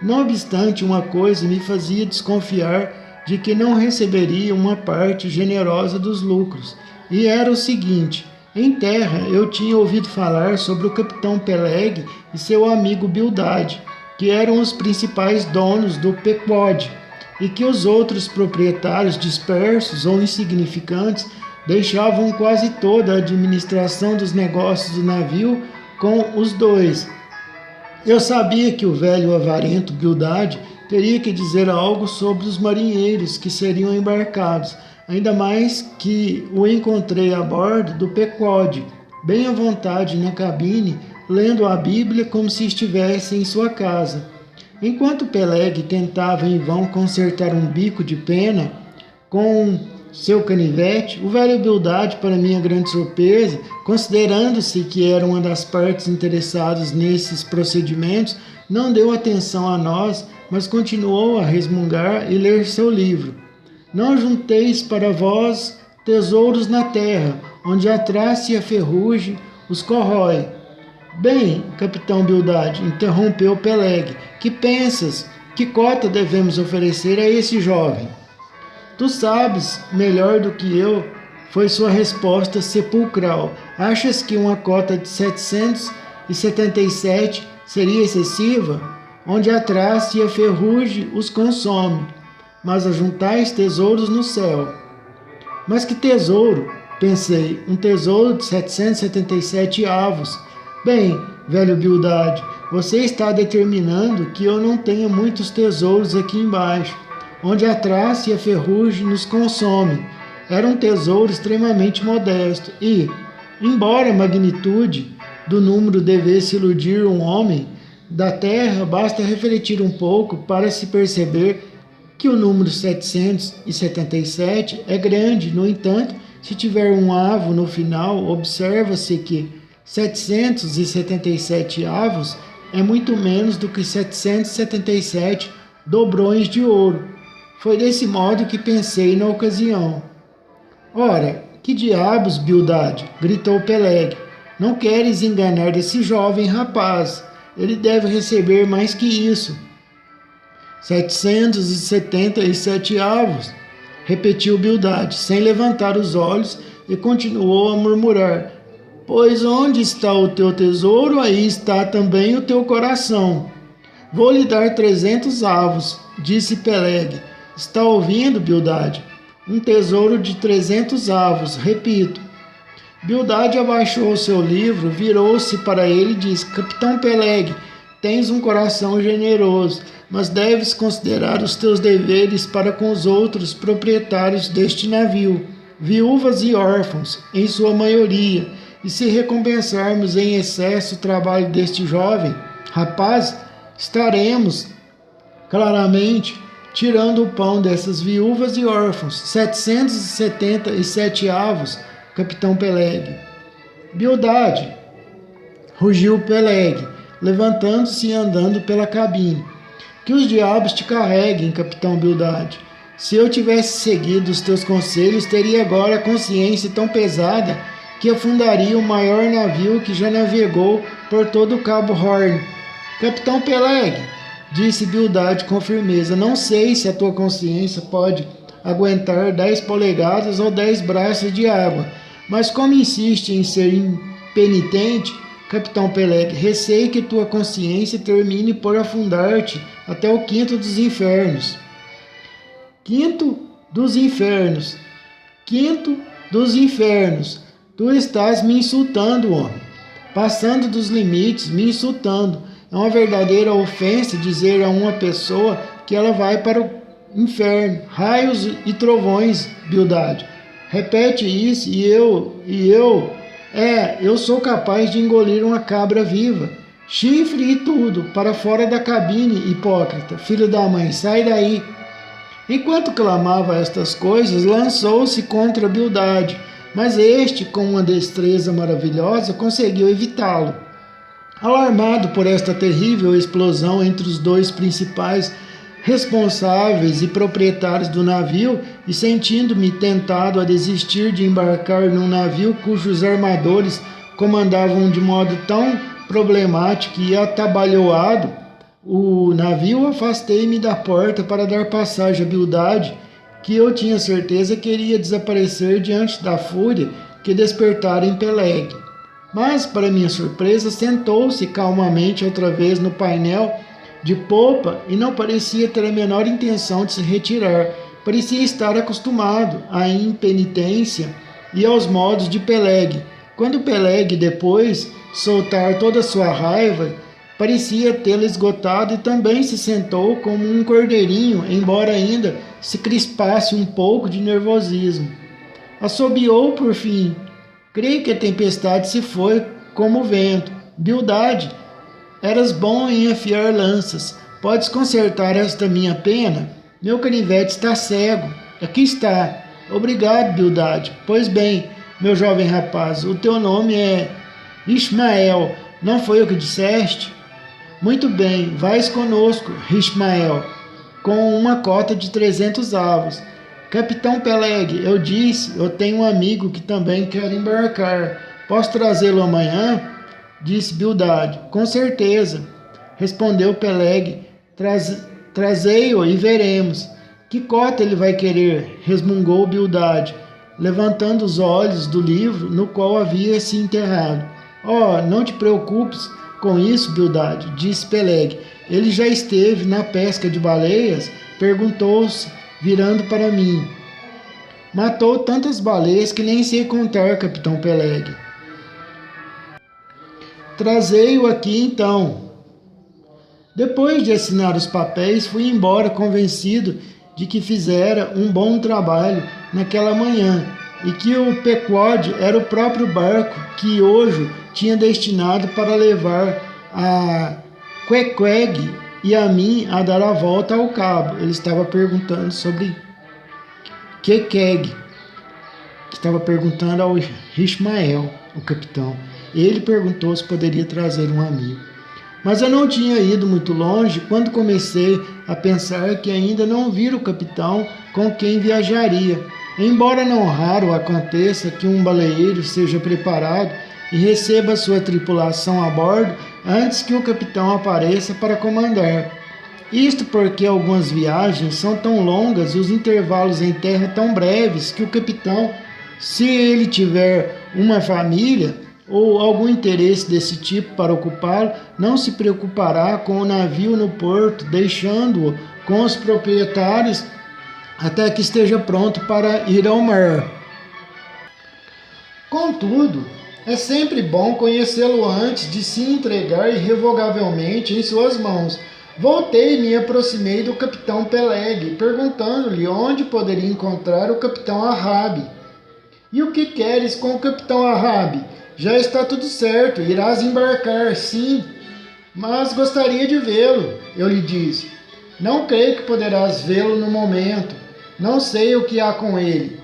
Speaker 1: Não obstante, uma coisa me fazia desconfiar de que não receberia uma parte generosa dos lucros, e era o seguinte: em terra eu tinha ouvido falar sobre o capitão Peleg e seu amigo Bildad, que eram os principais donos do Pequod, e que os outros proprietários dispersos ou insignificantes deixavam quase toda a administração dos negócios do navio com os dois. Eu sabia que o velho avarento Bildad teria que dizer algo sobre os marinheiros que seriam embarcados, ainda mais que o encontrei a bordo do Pequod, bem à vontade na cabine, lendo a Bíblia como se estivesse em sua casa. Enquanto Peleg tentava em vão consertar um bico de pena com seu canivete. O velho Bildade, para minha grande surpresa, considerando-se que era uma das partes interessadas nesses procedimentos, não deu atenção a nós, mas continuou a resmungar e ler seu livro. Não junteis para vós tesouros na terra, onde a traça e a ferrugem os corrói. Bem, capitão Bildade, interrompeu Peleg, que pensas? Que cota devemos oferecer a esse jovem? Tu sabes melhor do que eu, foi sua resposta sepulcral. Achas que uma cota de 777 seria excessiva? Onde a traça e a ferrugem os consome, mas ajuntais tesouros no céu. Mas que tesouro? Pensei, um tesouro de 777 avos. Bem, velho Bildade, você está determinando que eu não tenha muitos tesouros aqui embaixo, onde a traça e a ferrugem nos consomem. Era um tesouro extremamente modesto e, embora a magnitude do número devesse iludir um homem da terra, basta refletir um pouco para se perceber que o número 777 é grande. No entanto, se tiver um avo no final, observa-se que 777 avos é muito menos do que 777 dobrões de ouro. Foi desse modo que pensei na ocasião. Ora, que diabos, Bildade? Gritou Peleg. Não queres enganar desse jovem rapaz. Ele deve receber mais que isso. 777 avos, repetiu Bildade, sem levantar os olhos, e continuou a murmurar. Pois onde está o teu tesouro, aí está também o teu coração. Vou lhe dar 300 avos, disse Peleg. Está ouvindo, Bildade? Um tesouro de 300 avos, repito. Bildade abaixou seu livro, virou-se para ele e disse, Capitão Peleg, tens um coração generoso, mas deves considerar os teus deveres para com os outros proprietários deste navio, viúvas e órfãos, em sua maioria, e se recompensarmos em excesso o trabalho deste jovem rapaz, estaremos claramente tirando o pão dessas viúvas e órfãos. 777 avos, capitão Peleg. Bildade, rugiu Peleg, levantando-se e andando pela cabine. Que os diabos te carreguem, capitão Bildade. Se eu tivesse seguido os teus conselhos, teria agora a consciência tão pesada que afundaria o maior navio que já navegou por todo o Cabo Horn. Capitão Peleg, disse Bildade com firmeza, não sei se a tua consciência pode aguentar 10 polegadas ou 10 braços de água, mas como insiste em ser impenitente, Capitão Peleg, receio que tua consciência termine por afundar-te até o quinto dos infernos. Quinto dos infernos. Quinto dos infernos. Tu estás me insultando, homem. Passando dos limites, me insultando. É uma verdadeira ofensa dizer a uma pessoa que ela vai para o inferno. Raios e trovões, Bildade. Repete isso e eu sou capaz de engolir uma cabra viva. Chifre e tudo, para fora da cabine, hipócrita. Filho da mãe, sai daí. Enquanto clamava estas coisas, lançou-se contra Bildade, mas este, com uma destreza maravilhosa, conseguiu evitá-lo. Alarmado por esta terrível explosão entre os dois principais responsáveis e proprietários do navio, e sentindo-me tentado a desistir de embarcar num navio cujos armadores comandavam de modo tão problemático e atabalhoado o navio, afastei-me da porta para dar passagem a Bildade, que eu tinha certeza que iria desaparecer diante da fúria que despertara em Peleg. Mas, para minha surpresa, sentou-se calmamente outra vez no painel de popa e não parecia ter a menor intenção de se retirar. Parecia estar acostumado à impenitência e aos modos de Peleg. Quando Peleg, depois soltar toda a sua raiva, parecia tê-la esgotado e também se sentou como um cordeirinho, embora ainda se crispasse um pouco de nervosismo. Assobiou por fim. Creio que a tempestade se foi como o vento. Bildade, eras bom em afiar lanças. Podes consertar esta minha pena? Meu canivete está cego. Aqui está. Obrigado, Bildade. Pois bem, meu jovem rapaz, o teu nome é Ismael. Não foi o que disseste? Muito bem, vais conosco, Ismael, com uma cota de 300 avos. Capitão Peleg, eu disse, eu tenho um amigo que também quer embarcar. Posso trazê-lo amanhã? Disse Bildade. Com certeza, respondeu Peleg. Trazei-o e veremos. Que cota ele vai querer? Resmungou Bildade, levantando os olhos do livro no qual havia se enterrado. Oh, não te preocupes com isso, Bildade, disse Peleg. Ele já esteve na pesca de baleias? Perguntou-se, virando para mim. Matou tantas baleias que nem sei contar, Capitão Peleg. Trazei-o aqui então. Depois de assinar os papéis, fui embora convencido de que fizera um bom trabalho naquela manhã e que o Pequod era o próprio barco que hoje tinha destinado para levar a Quequeg e a mim a dar a volta ao cabo. Ele estava perguntando sobre Quequeg. Estava perguntando ao Ismael, o capitão. Ele perguntou se poderia trazer um amigo. Mas eu não tinha ido muito longe quando comecei a pensar que ainda não vira o capitão com quem viajaria. Embora não raro aconteça que um baleeiro seja preparado e receba sua tripulação a bordo antes que o capitão apareça para comandar. Isto porque algumas viagens são tão longas e os intervalos em terra tão breves que o capitão, se ele tiver uma família ou algum interesse desse tipo para ocupá-lo, não se preocupará com o navio no porto, deixando-o com os proprietários até que esteja pronto para ir ao mar. Contudo, é sempre bom conhecê-lo antes de se entregar irrevogavelmente em suas mãos. Voltei e me aproximei do capitão Peleg, perguntando-lhe onde poderia encontrar o capitão Ahab. E o que queres com o capitão Ahab? Já está tudo certo, irás embarcar, sim, mas gostaria de vê-lo, eu lhe disse. Não creio que poderás vê-lo no momento. Não sei o que há com ele,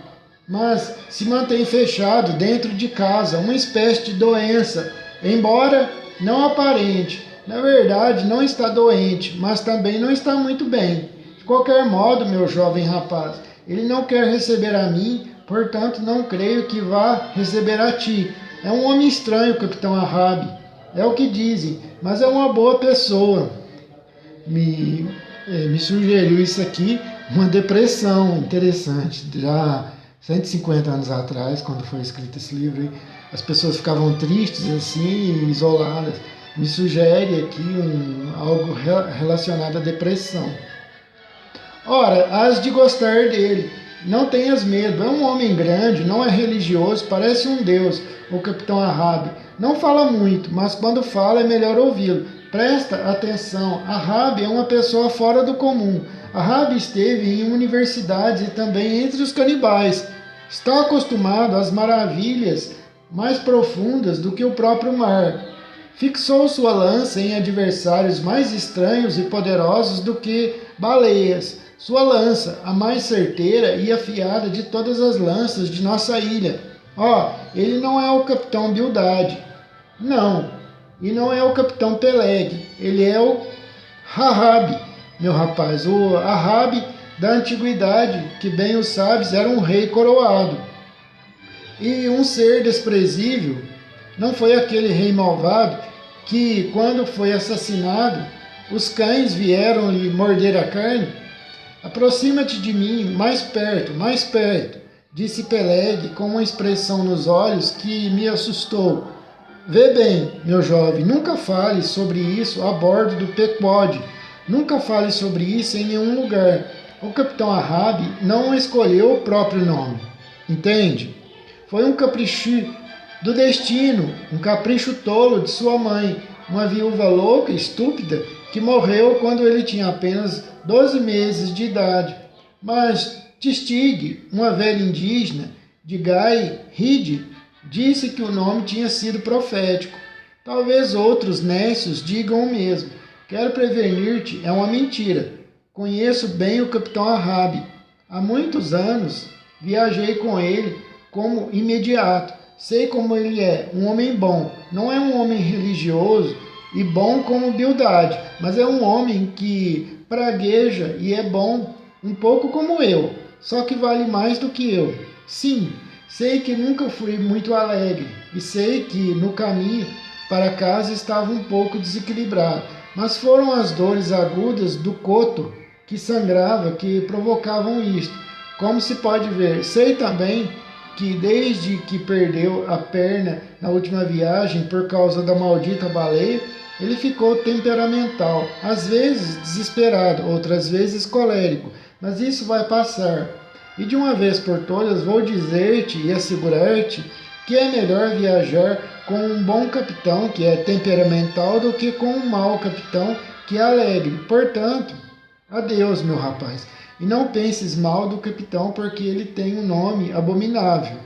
Speaker 1: mas se mantém fechado dentro de casa, uma espécie de doença, embora não aparente. Na verdade, não está doente, mas também não está muito bem. De qualquer modo, meu jovem rapaz, ele não quer receber a mim, portanto não creio que vá receber a ti. É um homem estranho, capitão Ahab. É o que dizem, mas é uma boa pessoa. Me sugeriu isso aqui, uma depressão interessante. Já 150 anos atrás, quando foi escrito esse livro, as pessoas ficavam tristes, assim, isoladas. Me sugere aqui algo relacionado à depressão. Ora, hás de gostar dele. Não tenhas medo, é um homem grande, não é religioso, parece um deus, o capitão Ahab. Não fala muito, mas quando fala é melhor ouvi-lo. Presta atenção, Ahab é uma pessoa fora do comum. Ahab esteve em universidades e também entre os canibais. Está acostumado às maravilhas mais profundas do que o próprio mar. Fixou sua lança em adversários mais estranhos e poderosos do que baleias. Sua lança, a mais certeira e afiada de todas as lanças de nossa ilha. Ele não é o capitão Bildade. Não, e não é o capitão Peleg. Ele é o Ahab, meu rapaz. O Ahab da antiguidade, que bem o sabes, era um rei coroado. E um ser desprezível. Não foi aquele rei malvado que, quando foi assassinado, os cães vieram lhe morder a carne? Aproxima-te de mim, mais perto, disse Peleg com uma expressão nos olhos que me assustou. Vê bem, meu jovem, nunca fale sobre isso a bordo do Pequod. Nunca fale sobre isso em nenhum lugar. O capitão Ahab não escolheu o próprio nome. Entende? Foi um capricho do destino, um capricho tolo de sua mãe, uma viúva louca, estúpida, que morreu quando ele tinha apenas 12 meses de idade. Mas Tistig, uma velha indígena de Gai Hid, disse que o nome tinha sido profético. Talvez outros nécios digam o mesmo. Quero prevenir-te, é uma mentira. Conheço bem o capitão Ahab. Há muitos anos viajei com ele como imediato. Sei como ele é, um homem bom. Não é um homem religioso e bom como Bildade, mas é um homem que pragueja e é bom, um pouco como eu, só que vale mais do que eu. Sim, sei que nunca fui muito alegre e sei que no caminho para casa estava um pouco desequilibrado, mas foram as dores agudas do coto que sangrava que provocavam isto. Como se pode ver, sei também que desde que perdeu a perna na última viagem por causa da maldita baleia, ele ficou temperamental, às vezes desesperado, outras vezes colérico, mas isso vai passar. E de uma vez por todas vou dizer-te e assegurar-te que é melhor viajar com um bom capitão que é temperamental do que com um mau capitão que é alegre. Portanto, adeus, meu rapaz. E não penses mal do capitão porque ele tem um nome abominável.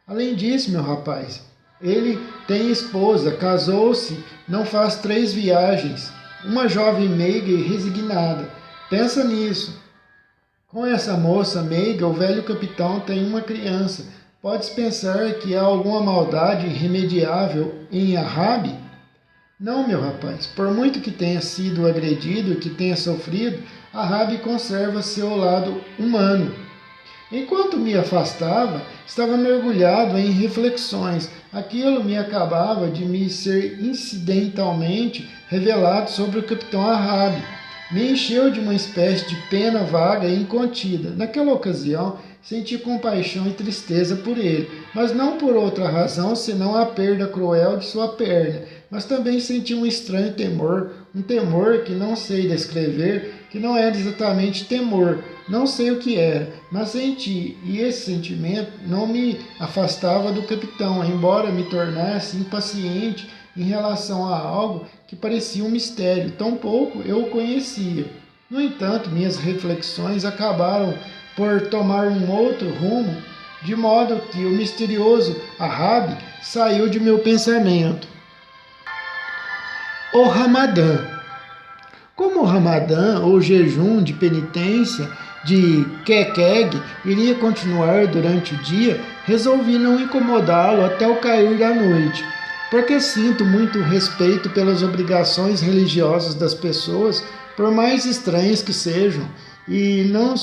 Speaker 1: Além disso, meu rapaz, ele tem esposa, casou-se, não faz 3 viagens, uma jovem meiga e resignada. Pensa nisso. Com essa moça meiga, o velho capitão tem uma criança. Podes pensar que há alguma maldade irremediável em Ahab? Não, meu rapaz, por muito que tenha sido agredido e que tenha sofrido, Ahab conserva seu lado humano. Enquanto me afastava, estava mergulhado em reflexões. Aquilo me acabava de me ser incidentalmente revelado sobre o capitão Ahab. Me encheu de uma espécie de pena vaga e incontida. Naquela ocasião, senti compaixão e tristeza por ele, mas não por outra razão senão a perda cruel de sua perna. Mas também senti um estranho temor, um temor que não sei descrever, que não era exatamente temor, não sei o que era, mas senti, e esse sentimento não me afastava do capitão, embora me tornasse impaciente em relação a algo que parecia um mistério, tampouco eu o conhecia. No entanto, minhas reflexões acabaram por tomar um outro rumo, de modo que o misterioso Ahab saiu de meu pensamento. O Ramadã. Como o Ramadã, ou jejum de penitência de Kekeg, iria continuar durante o dia, resolvi não incomodá-lo até o cair da noite, porque sinto muito respeito pelas obrigações religiosas das pessoas, por mais estranhas que sejam, e não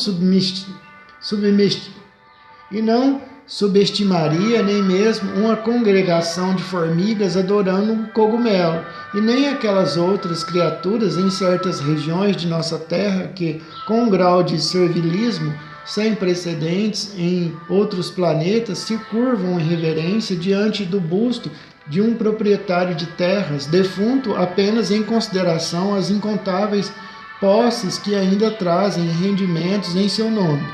Speaker 1: subestimaria nem mesmo uma congregação de formigas adorando um cogumelo, e nem aquelas outras criaturas em certas regiões de nossa terra que, com um grau de servilismo sem precedentes em outros planetas, se curvam em reverência diante do busto de um proprietário de terras, defunto apenas em consideração às incontáveis posses que ainda trazem rendimentos em seu nome.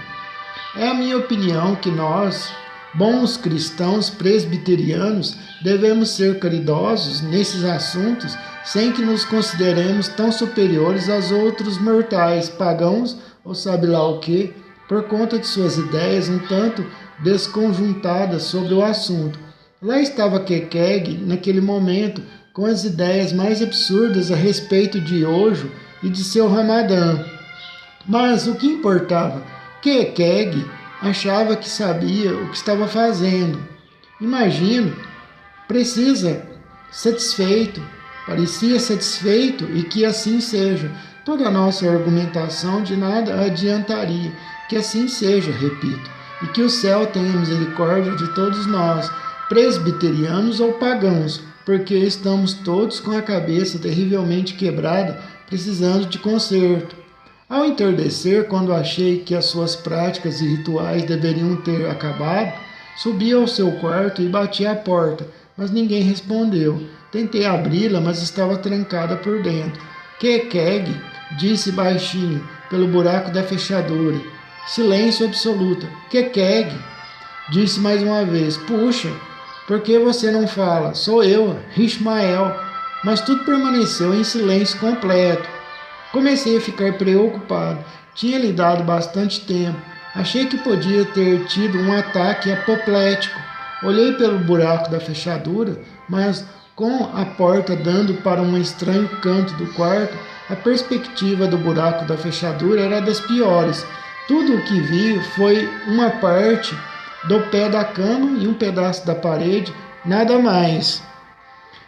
Speaker 1: É a minha opinião que nós, bons cristãos presbiterianos, devemos ser caridosos nesses assuntos sem que nos consideremos tão superiores aos outros mortais, pagãos ou sabe lá o que, por conta de suas ideias um tanto desconjuntadas sobre o assunto. Lá estava Kekeg, naquele momento, com as ideias mais absurdas a respeito de Ojo e de seu Ramadã. Mas o que importava? Kekeg achava que sabia o que estava fazendo. Imagino, parecia satisfeito e que assim seja. Toda a nossa argumentação de nada adiantaria. Que assim seja, repito, e que o céu tenha misericórdia de todos nós, presbiterianos ou pagãos, porque estamos todos com a cabeça terrivelmente quebrada, precisando de conserto. Ao entardecer, quando achei que as suas práticas e rituais deveriam ter acabado, subi ao seu quarto e bati à porta, mas ninguém respondeu. Tentei abri-la, mas estava trancada por dentro. Kekeg, disse baixinho, pelo buraco da fechadura. Silêncio absoluto. Kekeg, disse mais uma vez. Puxa, por que você não fala? Sou eu, Ishmael. Mas tudo permaneceu em silêncio completo. Comecei a ficar preocupado. Tinha lhe dado bastante tempo. Achei que podia ter tido um ataque apoplético. Olhei pelo buraco da fechadura, mas com a porta dando para um estranho canto do quarto, a perspectiva do buraco da fechadura era das piores. Tudo o que vi foi uma parte do pé da cama e um pedaço da parede, nada mais.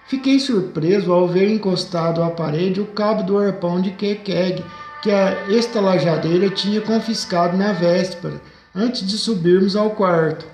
Speaker 1: Fiquei surpreso ao ver encostado à parede o cabo do arpão de Kekeg, que a estalajadeira tinha confiscado na véspera, antes de subirmos ao quarto.